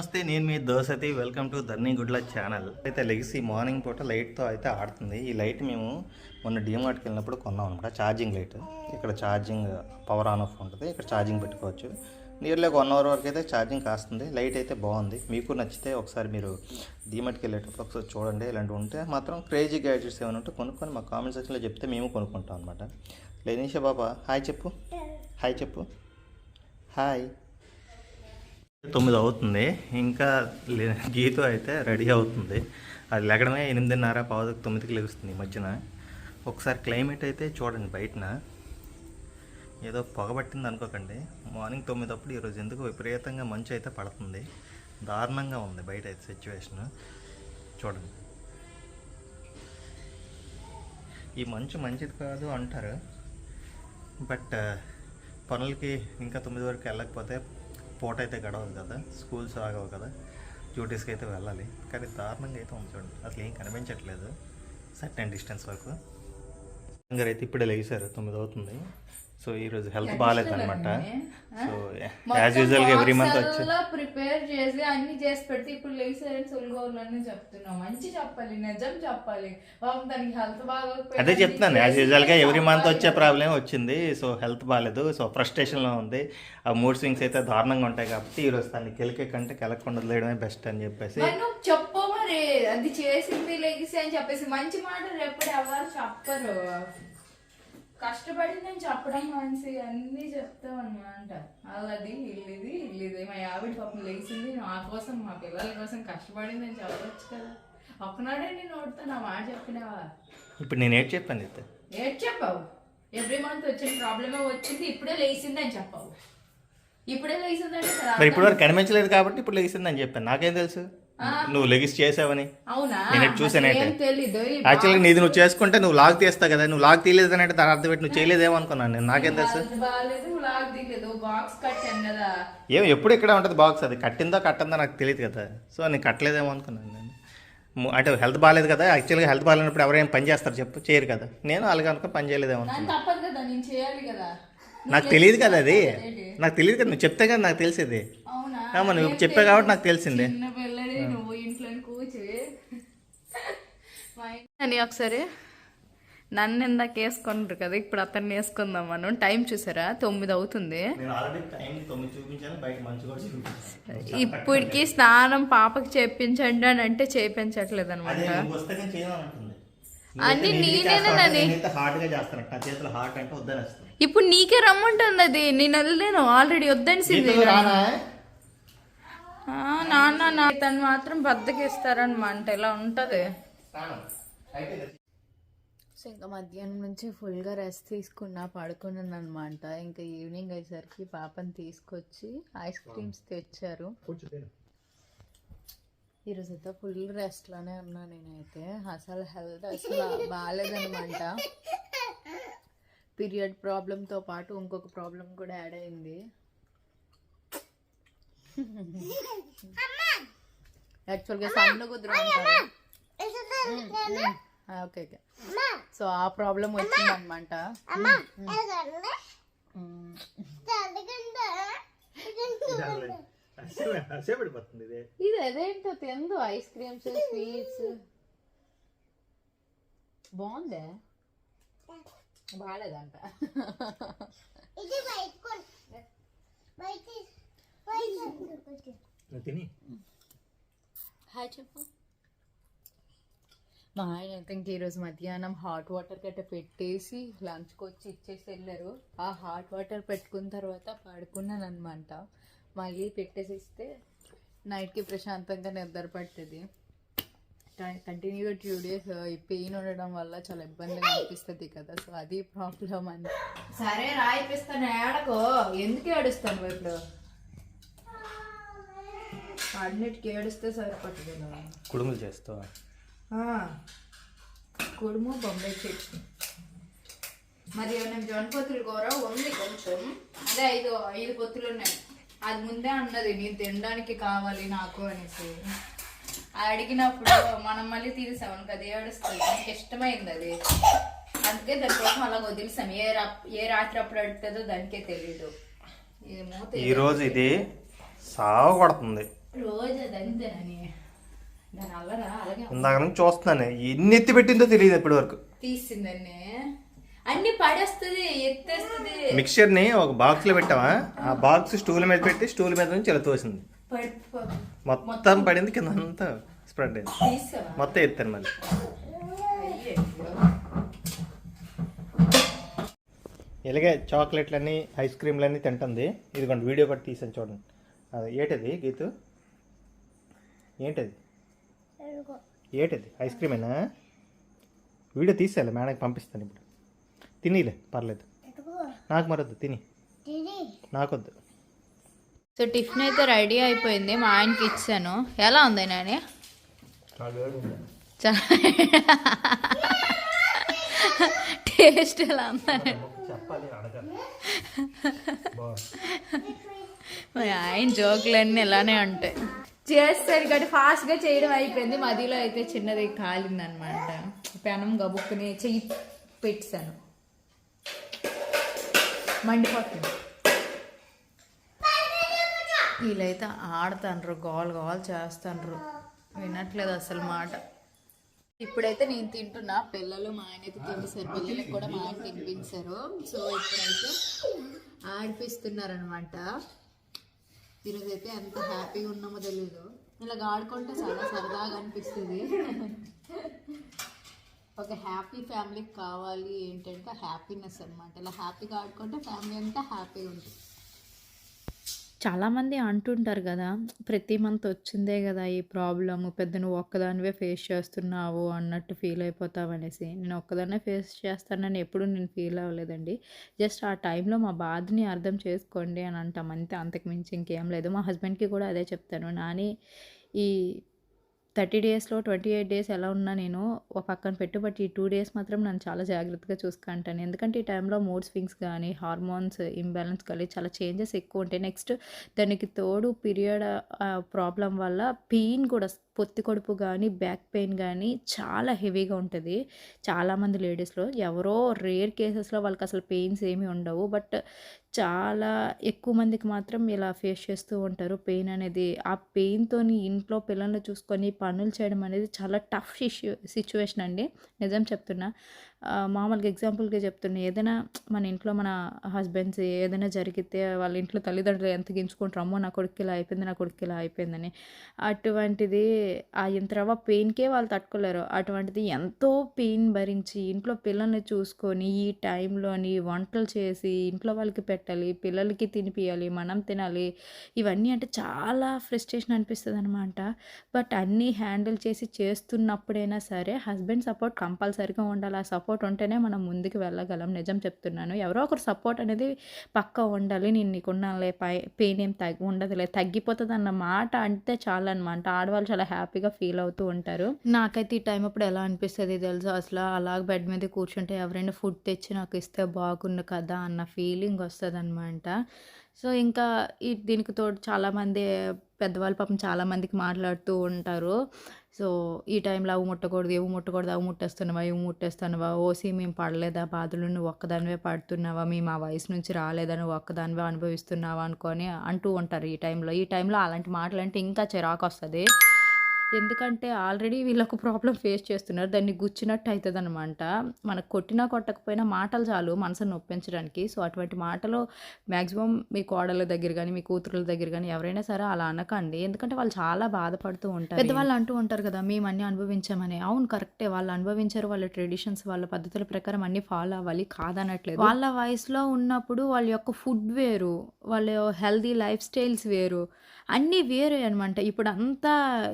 నమస్తే, నేను మీ దోసతి. Welcome to Dharani గుడ్ల ఛానల్. అయితే లెగిసి మార్నింగ్ పూట లైట్తో అయితే ఆడుతుంది. ఈ లైట్ మేము మొన్న డిమార్ట్కి వెళ్ళినప్పుడు కొన్నాం అనమాట. Charging light. ఇక్కడ ఛార్జింగ్ పవర్ ఆన్ ఆఫ్ ఉంటుంది. ఇక్కడ ఛార్జింగ్ పెట్టుకోవచ్చు. నియర్లీ 1 అవర్ వరకు అయితే ఛార్జింగ్ కాస్తుంది. లైట్ అయితే బాగుంది. మీకు నచ్చితే ఒకసారి మీరు డిమార్ట్కి వెళ్ళేటప్పుడు ఒకసారి చూడండి. ఇలాంటివి ఉంటే మాత్రం క్రేజీ గ్యాడ్జెట్స్ ఏమైనా ఉంటే కొనుక్కొని మా కామెంట్ సెక్షన్లో చెప్తే మేము కొనుక్కుంటాం అనమాట. లేనిషా బాబా హాయ్ చెప్పు. హాయ్ చెప్పు. హాయ్. 9 అవుతుంది. ఇంకా గీత అయితే రెడీ అవుతుంది. అది లెగడమే 8:30 9కి లెగుస్తుంది ఈ మధ్యన. ఒకసారి క్లైమేట్ అయితే చూడండి. బయటన ఏదో పొగబట్టింది అనుకోకండి. మార్నింగ్ 9 అప్పుడు ఈరోజు ఎందుకు విపరీతంగా మంచు అయితే పడుతుంది. దారుణంగా ఉంది బయట అయితే సిచ్యువేషన్. చూడండి. ఈ మంచు మంచిది కాదు అంటారు, బట్ పనులకి ఇంకా 9 వరకు వెళ్ళకపోతే పూట అయితే గడవదు కదా, స్కూల్స్ ఆగవు కదా, డ్యూటీస్కి అయితే వెళ్ళాలి. కానీ దారుణంగా అయితే ఉంది చూడండి. అసలు ఏం కనిపించట్లేదు సర్టెన్ డిస్టెన్స్ వరకు. అయితే ఇప్పుడే లేచారు, 9 అవుతుంది. సో ఈరోజు హెల్త్ బాగాలేదు అనమాట. సో యాజ్ యూజువల్గా ఎవ్రీ మంత్ వచ్చి ప్రిపేర్ చేసి అన్ని చేసి పెడితే ఇప్పుడు లేసారని సొల్గోవాలని చెప్తున్నాం. మంచి చెప్పాలి, నిజం చెప్పాలి. దానికి హెల్త్ బాగా అదే చెప్తున్నాను. యాజ్ యూజువల్గా ఎవ్రీ మంత్ వచ్చే ప్రాబ్లం వచ్చింది. సో హెల్త్ బాగాలేదు. సో ఫ్రస్ట్రేషన్లో ఉంది. ఆ మూడ్ స్వింగ్స్ అయితే దారుణంగా ఉంటాయి. కాబట్టి ఈరోజు దాన్ని కెలికే కంటే కెలకుండా వదిలేయడమే బెస్ట్ అని చెప్పేసి చెప్పు. మరి అది చేసింది లెగిసి అని చెప్పేసి మంచి మాటలు ఎప్పుడు ఎవరు చెప్పరు. కష్టపడిందని చెప్పడం మనిషి అన్నీ చెప్తాం అనమాట. అలాది ఇల్లుది మా ఆవిడ పాపం లేచింది నా కోసం, మా పిల్లల కోసం కష్టపడిందని చెప్పవచ్చు కదా. ఒక్కనాడే నేను ఓడుతా నా మాట చెప్పినావా? ఇప్పుడు నేను ఏడ్ చెప్పాను. ఏడ్ చెప్పావు. ఎవ్రీ మంత్ వచ్చిన ప్రాబ్లమే వచ్చింది, ఇప్పుడే లేచింది అని చెప్పావు. ఇప్పుడే లేచిందంటే మరి ఇప్పుడు వరకు కనిపించలేదు కాబట్టి ఇప్పుడు లేచింది అని చెప్పాను. నాకేం తెలుసు నువ్వు లెగిసి చేసావని? నేను చూసానంటే యాక్చువల్గా నీది నువ్వు చేసుకుంటే నువ్వు లాగ్ తీస్తావు కదా. నువ్వు లాగ్ తీయలేదు అంటే దాని అర్థం పెట్టి నువ్వు చేయలేదేమో అనుకున్నాను నేను. నాకేం తెలుసు? ఏం ఎప్పుడు ఇక్కడ ఉంటుంది బాక్స్. అది కట్టిందో కట్టిందో నాకు తెలియదు కదా. సో నేను కట్టలేదేమో అనుకున్నాను నేను. అంటే హెల్త్ బాగాలేదు కదా. యాక్చువల్గా హెల్త్ బాగాలేనప్పుడు ఎవరైనా పని చేస్తారు చెప్పు? చేయరు కదా. నేను అలాగే అనుకుని పని చేయలేదేమో అనుకున్నాను. నాకు తెలియదు కదా. అది నాకు తెలియదు కదా. నువ్వు చెప్తే కదా నాకు తెలిసేది. నువ్వు చెప్పావు కాబట్టి నాకు తెలిసిందే. అని ఒకసారి నన్ను ఇందాక వేసుకుంటారు కదా, ఇప్పుడు అతన్ని వేసుకుందాం మనం. టైం చూసారా? 9 అవుతుంది. ఇప్పటికి స్నానం పాపకి చేయించండి అని అంటే చేయించట్లేదు అనమాట. అన్ని నేనేనని ఇప్పుడు నీకే రమ్మంటుంది. అది నేను వెళ్ళలేను. ఆల్రెడీ వద్దనిసింది నాన్న. తను మాత్రం బద్దకిస్తారనమాట. ఇలా ఉంటది. సో ఇంకా మధ్యాహ్నం నుంచి ఫుల్గా రెస్ట్ తీసుకున్నా, పడుకున్నాను అనమాట. ఇంకా ఈవినింగ్ అయ్యేసరికి పాపని తీసుకొచ్చి ఐస్ క్రీమ్స్ తెచ్చారు. ఈరోజు అయితే ఫుల్ రెస్ట్లోనే ఉన్నా నేనైతే. అసలు హెల్త్ అసలు బాగాలేదనమాట. పీరియడ్ ప్రాబ్లంతో పాటు ఇంకొక ప్రాబ్లం కూడా యాడ్ అయింది. యాక్చువల్గా సన్న కుదురు అంటారు. Okay okay. సో ఆ ప్రాబ్లం వచ్చిందనమాట. ఇది అదేంటో తిందు. ఐస్ క్రీమ్స్, స్వీట్స్ బాగుందే. బాగాలేదంట. హాయ్ చెప్పు. మా ఆయన అయితే ఇంక ఈరోజు మధ్యాహ్నం హాట్ వాటర్ గట్ట పెట్టేసి లంచ్కి వచ్చి ఇచ్చేసి వెళ్ళారు. ఆ హాట్ వాటర్ పెట్టుకున్న తర్వాత పడుకున్నాను అనమాట. మళ్ళీ పెట్టేసి ఇస్తే నైట్కి ప్రశాంతంగా నిద్ర పడుతుంది. కంటిన్యూగా 2 days ఈ పెయిన్ ఉండడం వల్ల చాలా ఇబ్బందిగా అనిపిస్తుంది కదా. సో అది ప్రాబ్లం అని. సరే రాయిపిస్తాను. ఏడకో. ఎందుకు ఏడుస్తాను ఇప్పుడు? అన్నిటికి ఏడిస్తే సరిపడుతుంది కదా. కుడుములు చేస్తావా? కుడుము, బొంబాయి చట్నీ. మరి నేను జొన్నపొత్తులు కూర ఉంది కొంచెం. అదే 5 పొత్తులు ఉన్నాయి. అది ముందే అన్నది నేను తినడానికి కావాలి నాకు అనేసి. అడిగినప్పుడు మనం మళ్ళీ తీసాం కదా, ఏడుస్తుంది. నాకు ఇష్టమైంది అది. అందుకే దానికోసం అలా వదిలేసాం. ఏ రాత్రి అప్పుడు అడుగుతుందో దానికే తెలియదు. ఈరోజు ఇది సాగు కొడుతుంది. రోజు అది అంతేనని దాని అల్లరా అలాగే ఇందాక నుంచి చూస్తున్నాను ఎన్ని ఎత్తి పెట్టిందో తెలియదు ఇప్పటి వరకు. తీసిందండి అన్ని పడేస్తుంది ఎత్తేస్తుంది. మిక్చర్ని ఒక బాక్స్లో పెట్టావా, ఆ బాక్స్ స్టూల్ మీద పెట్టి స్టూల్ మీద నుంచి ఇలా తోసింది, మొత్తం పడింది కింద అంతా స్ప్రెడ్ అయింది, మొత్తం ఎత్తాను మళ్ళీ. ఇలాగే చాక్లెట్లన్నీ ఐస్ క్రీమ్లన్నీ తింటుంది. ఇదిగోండి వీడియో కూడా తీసాను చూడండి. అది ఏంటది గీతు, ఏంటది ఏంటది ఐస్ క్రీమేనా? వీడియో తీసేయాలి, మేడకి పంపిస్తాను ఇప్పుడు. తినిలే పర్లేదు, నాకు మరొద్దు, తిని నాకొద్దు. సో టిఫిన్ అయితే రెడీ అయిపోయింది, మా ఆయనకి ఇచ్చాను. ఎలా ఉంది నాని? టేస్ట్ ఎలా ఉందని మా ఆయన జోకులన్నీ ఇలానే ఉంటాయి. చేస్తారు కాబట్టి ఫాస్ట్గా చేయడం అయిపోయింది. మధ్యలో అయితే చిన్నది కాలిందనమాట, పెనం గబుక్కుని చెయ్యి పెట్టాను, మండిపోతుంది. వీళ్ళైతే ఆడుతాండ్రు, గోల్ గోల్ చేస్తాండ్రు, వినట్లేదు అసలు మాట. ఇప్పుడైతే నేను తింటున్నా, పిల్లలు మా ఆయన అయితే తినేసారు, పిల్లలకి కూడా మా ఆయన తినిపించారు. సో ఇప్పుడైతే ఆడిపిస్తున్నారనమాట. ఈరోజైతే ఎంత హ్యాపీగా ఉన్నామో తెలీదు, ఇలా ఆడుకుంటే చాలా సరదాగా అనిపిస్తుంది. ఒక హ్యాపీ ఫ్యామిలీకి కావాలి ఏంటంటే హ్యాపీనెస్ అనమాట. ఇలా హ్యాపీగా ఆడుకుంటే ఫ్యామిలీ అంతా హ్యాపీగా ఉంటుంది. చాలామంది అంటుంటారు కదా, ప్రతి మంత్ వచ్చిందే కదా ఈ ప్రాబ్లము, పెద్ద నువ్వు ఒక్కదానివే ఫేస్ చేస్తున్నావు అన్నట్టు ఫీల్ అయిపోతావు అనేసి. నేను ఒక్కదాన్నే ఫేస్ చేస్తానని ఎప్పుడు నేను ఫీల్ అవ్వలేదండి. జస్ట్ ఆ టైంలో మా బాధని అర్థం చేసుకోండి అని అంటాం అంతే, అంతకు మించి ఇంకేం లేదు. మా హస్బెండ్కి కూడా అదే చెప్తాను. నాని ఈ 30 డేస్లో 28 డేస్ ఎలా ఉన్నా నేను ఒక పక్కన పెట్టు, బట్ ఈ 2 డేస్ మాత్రం నన్ను చాలా జాగ్రత్తగా చూసుకుంటాను. ఎందుకంటే ఈ టైంలో మూడ్ స్వింగ్స్ కానీ హార్మోన్స్ ఇంబ్యాలెన్స్ కానీ చాలా చేంజెస్ ఎక్కువ ఉంటాయి. నెక్స్ట్ దానికి తోడు పీరియడ్ ప్రాబ్లం వల్ల పెయిన్ కూడా, పొత్తి కడుపు కానీ బ్యాక్ పెయిన్ కానీ చాలా హెవీగా ఉంటుంది చాలామంది లేడీస్లో. ఎవరో రేర్ కేసెస్లో వాళ్ళకి అసలు పెయిన్స్ ఏమీ ఉండవు, బట్ చాలా ఎక్కువ మందికి మాత్రం ఇలా ఫేస్ చేస్తూ ఉంటారు పెయిన్ అనేది. ఆ పెయిన్తోని ఇంట్లో పిల్లల్ని చూసుకొని పనులు చేయడం అనేది చాలా టఫ్ సిచ్యువేషన్ అండి, నిజం చెప్తున్నా. మామూలుగా ఎగ్జాంపుల్గా చెప్తున్నా, ఏదైనా మన ఇంట్లో మన హస్బెండ్స్ ఏదైనా జరిగితే వాళ్ళ ఇంట్లో తల్లిదండ్రులు ఎంత గించుకుంటారు, అమ్మో నా కొడుకు ఇలా అయిపోయింది, నా కొడుకు ఇలా అయిపోయిందని. అటువంటిది ఆ ఇంత పెయిన్కే వాళ్ళు తట్టుకోలేరు. అటువంటిది ఎంతో పెయిన్ భరించి ఇంట్లో పిల్లల్ని చూసుకొని ఈ టైంలోని వంటలు చేసి ఇంట్లో వాళ్ళకి పెట్టాలి, పిల్లలకి తినిపియాలి, మనం తినాలి, ఇవన్నీ అంటే చాలా ఫ్రస్ట్రేషన్ అనిపిస్తుంది అనమాట. బట్ అన్నీ హ్యాండిల్ చేసి చేస్తున్నప్పుడైనా సరే హస్బెండ్ సపోర్ట్ కంపల్సరీగా ఉండాలి. ఆ సపోర్ట్ ఉంటేనే మనం ముందుకు వెళ్ళగలం, నిజం చెప్తున్నాను. ఎవరో ఒకరు సపోర్ట్ అనేది పక్కా ఉండాలి. నేను నీకున్నానులే, పెయిన్ ఏం ఉండదులే, తగ్గిపోతుంది అన్న మాట అంటే చాలన్నమాట. ఆడవాళ్ళు చాలా హ్యాపీగా ఫీల్ అవుతూ ఉంటారు. నాకైతే ఈ టైం అప్పుడు ఎలా అనిపిస్తుంది తెలుసా, అసలు అలాగ బెడ్ మీద కూర్చుంటే ఎవరైనా ఫుడ్ తెచ్చి నాకు ఇస్తే బాగుండు కదా అన్న ఫీలింగ్ వస్తుంది అనమాట. సో ఇంకా దీనికి తోడు చాలామంది పెద్దవాళ్ళు పాపం చాలామందికి మాట్లాడుతూ ఉంటారు. సో ఈ టైంలో అవి ముట్టకూడదు, ఇవి ముట్టకూడదు, అవి ముట్టేస్తున్నావా, ఇవి ముట్టేస్తున్నావా, ఓసి మేము పడలేదా బాధలు, నువ్వు ఒక్కదానివే పడుతున్నావా, మేము ఆ వయసు నుంచి రాలేదా, నువ్వు ఒక్కదానివే అనుభవిస్తున్నావా అనుకొని అంటూ ఉంటారు ఈ టైంలో అలాంటి మాటలు అంటే ఇంకా చిరాకు వస్తుంది. ఎందుకంటే ఆల్రెడీ వీళ్ళొక ప్రాబ్లం ఫేస్ చేస్తున్నారు, దాన్ని గుచ్చినట్టు అవుతుంది అనమాట. మనకు కొట్టినా కొట్టకపోయినా మాటలు చాలు మనసును నొప్పించడానికి. సో అటువంటి మాటలు మ్యాక్సిమం మీ కోడళ్ళ దగ్గర కానీ మీ కూతురుల దగ్గర కానీ ఎవరైనా సరే అలా అనకండి, ఎందుకంటే వాళ్ళు చాలా బాధపడుతూ ఉంటారు. పెద్దవాళ్ళు అంటూ ఉంటారు కదా, మేము అన్నీ అనుభవించామని. అవును కరెక్టే, వాళ్ళు అనుభవించారు, వాళ్ళ ట్రెడిషన్స్ వాళ్ళ పద్ధతుల ప్రకారం అన్నీ ఫాలో అవ్వాలి, కాదనట్లేదు. వాళ్ళ వయసులో ఉన్నప్పుడు వాళ్ళ యొక్క ఫుడ్ వేరు, వాళ్ళ హెల్దీ లైఫ్ స్టైల్స్ వేరు, అన్నీ వేరే అనమాట.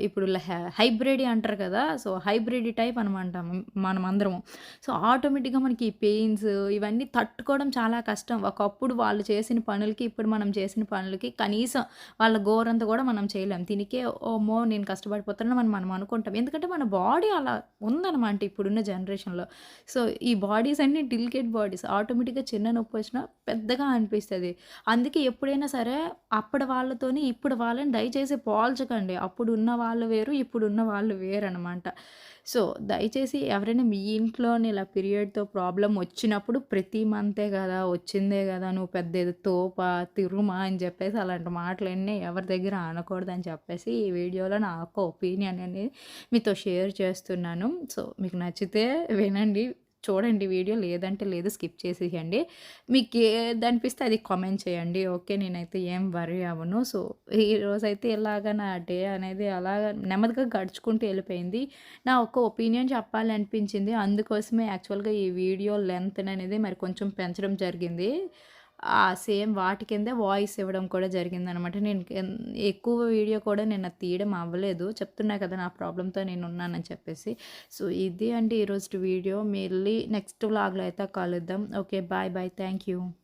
ఇప్పుడు హైబ్రిడ్ అంటారు కదా, సో హైబ్రిడ్ టైప్ అనమాట మనం అందరము. సో ఆటోమేటిక్గా మనకి ఈ పెయిన్స్ ఇవన్నీ తట్టుకోవడం చాలా కష్టం. ఒకప్పుడు వాళ్ళు చేసిన పనులకి ఇప్పుడు మనం చేసిన పనులకి కనీసం వాళ్ళ గోరంతా కూడా మనం చేయలేం. దీనికే ఓమో నేను కష్టపడిపోతానని మనం అనుకుంటాం, ఎందుకంటే మన బాడీ అలా ఉందన్నమాట ఇప్పుడున్న జనరేషన్లో. సో ఈ బాడీస్ అన్నీ డెలికేట్ బాడీస్, ఆటోమేటిక్గా చిన్న నొప్పి వచ్చినా పెద్దగా అనిపిస్తుంది. అందుకే ఎప్పుడైనా సరే అప్పటి వాళ్ళతోని ఇప్పుడు వాళ్ళని దయచేసి పోల్చకండి. అప్పుడున్న వాళ్ళు వేరు, ఇప్పుడున్న వాళ్ళు వేరనమాట. సో, దయచేసి ఎవరైనా మీ ఇంట్లోని ఇలా పీరియడ్‌తో ప్రాబ్లమ్ వచ్చినప్పుడు ప్రతి మంతే గదా! వచ్చిందే గదా! నువ్వు పెద్ద ఏదో తోపా, తిరుమా అని జెప్పేసి అలాంటి మాటలన్నీ ఎవరి దగ్గర అనకూడదని చెప్పేసి ఈ వీడియోలో నా యొక్క ఒపీనియన్ అనేది మీతో షేర్ చేస్తున్నాను. సో, మీకు నచ్చితే వినండి, చూడండి వీడియో. లేదంటే లేదు, స్కిప్ చేసేయండి. మీకు ఏదనిపిస్తే అది కామెంట్ చేయండి. ఓకే. నేనైతే ఏం వర్రీ అవ్వను. సో, ఈరోజైతే ఇలాగ నా డే అనేది అలాగ నెమ్మదిగా గడుచుకుంటూ వెళ్ళిపోయింది. నా ఒక ఒపీనియన్ చెప్పాలనిపించింది. అందుకోసమే యాక్చువల్‌గా ఈ వీడియో లెంగ్త్‌ననేది మరి కొంచెం పెంచడం జరిగింది. సేమ్ వాటి కిందే వాయిస్ ఇవ్వడం కూడా జరిగిందనమాట. నేను ఎక్కువ వీడియో కూడా నిన్న తీయడం అవ్వలేదు. చెప్తున్నా కదా! నా ప్రాబ్లమ్‌తో నేనున్నానని చెప్పేసి. సో, ఇది అండి ఈరోజుటి వీడియో. మళ్ళీ నెక్స్ట్ వ్లాగ్‌లో అయితే కలుద్దాం. Okay. Bye. Bye. Thank you.